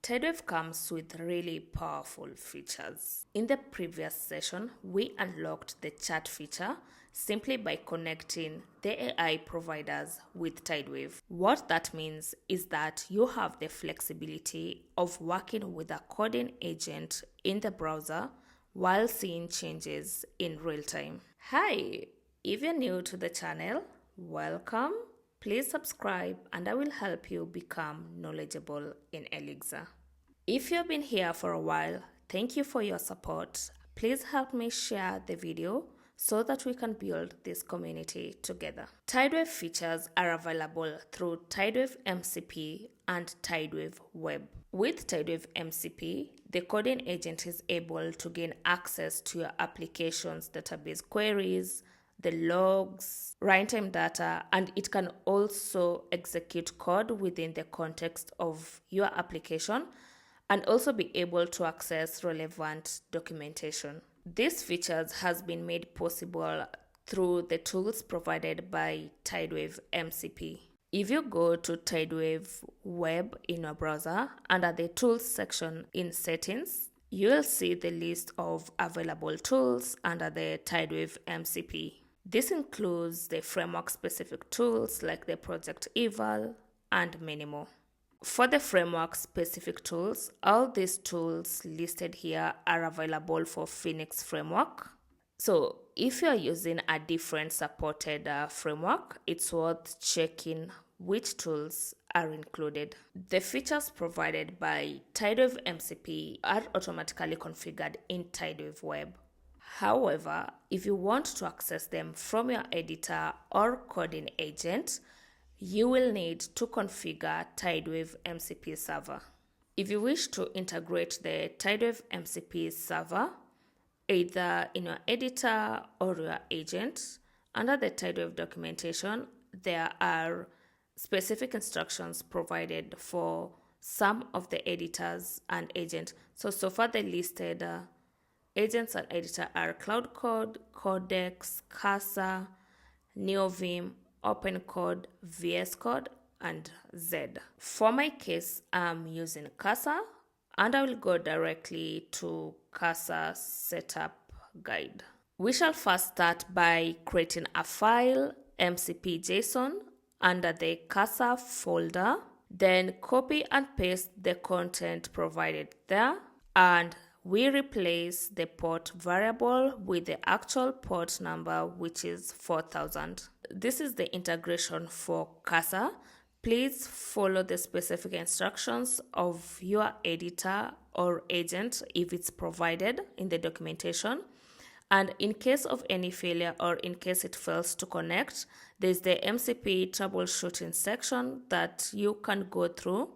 Tidewave comes with really powerful features. In the previous session, we unlocked the chat feature simply by connecting the AI providers with Tidewave. What that means is that you have the flexibility of working with a coding agent in the browser while seeing changes in real time. Hi, if you're new to the channel, welcome. Please subscribe and I will help you become knowledgeable in Elixir. If you've been here for a while, thank you for your support. Please help me share the video so that we can build this community together. Tidewave features are available through Tidewave MCP and Tidewave Web. With Tidewave MCP, the coding agent is able to gain access to your application's database queries, the logs, runtime data, and it can also execute code within the context of your application and also be able to access relevant documentation. These features has been made possible through the tools provided by Tidewave MCP. If you go to Tidewave Web in your browser, under the Tools section in Settings, you'll see the list of available tools under the Tidewave MCP. This includes the framework-specific tools like the Project Eval and many more. For the framework-specific tools, all these tools listed here are available for Phoenix framework. So if you're using a different supported framework, it's worth checking which tools are included. The features provided by Tidewave MCP are automatically configured in Tidewave Web. However, if you want to access them from your editor or coding agent, you will need to configure Tidewave MCP server. If you wish to integrate the Tidewave MCP server, either in your editor or your agent, under the Tidewave documentation, there are specific instructions provided for some of the editors and agents. So far the listed agents and editor are Claude Code, Codex, Casa, Neovim, OpenCode, VS Code, and Z. For my case, I'm using Casa, and I will go directly to Casa Setup Guide. We shall first start by creating a file, mcp.json, under the Casa folder, then copy and paste the content provided there, and we replace the port variable with the actual port number, which is 4000. This is the integration for Casa. Please follow the specific instructions of your editor or agent if it's provided in the documentation. And in case of any failure or in case it fails to connect, there's the MCP troubleshooting section that you can go through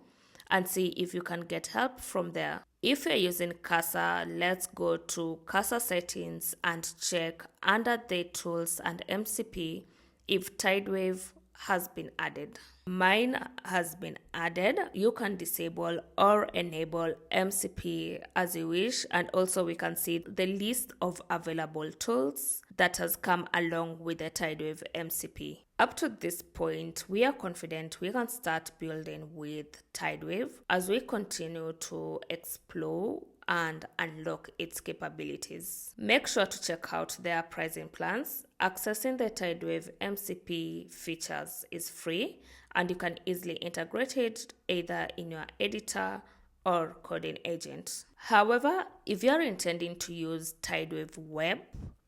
and see if you can get help from there. If you're using Casa, let's go to Casa settings and check under the tools and MCP if Tidewave has been added. Mine has been added. You can disable or enable MCP as you wish, and also we can see the list of available tools that has come along with the Tidewave MCP. Up to this point, we are confident we can start building with Tidewave as we continue to explore and unlock its capabilities. Make sure to check out their pricing plans. Accessing the Tidewave MCP features is free, and you can easily integrate it either in your editor or coding agent. However, if you are intending to use Tidewave Web,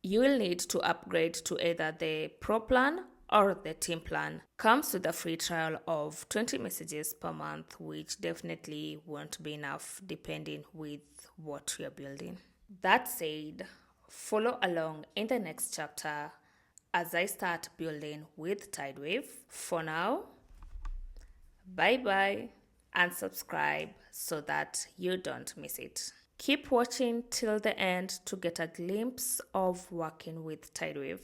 you will need to upgrade to either the Pro plan or the team plan. Comes with a free trial of 20 messages per month, which definitely won't be enough depending with what you're building. That said, follow along in the next chapter as I start building with Tidewave. For now, bye-bye and subscribe so that you don't miss it. Keep watching till the end to get a glimpse of working with Tidewave.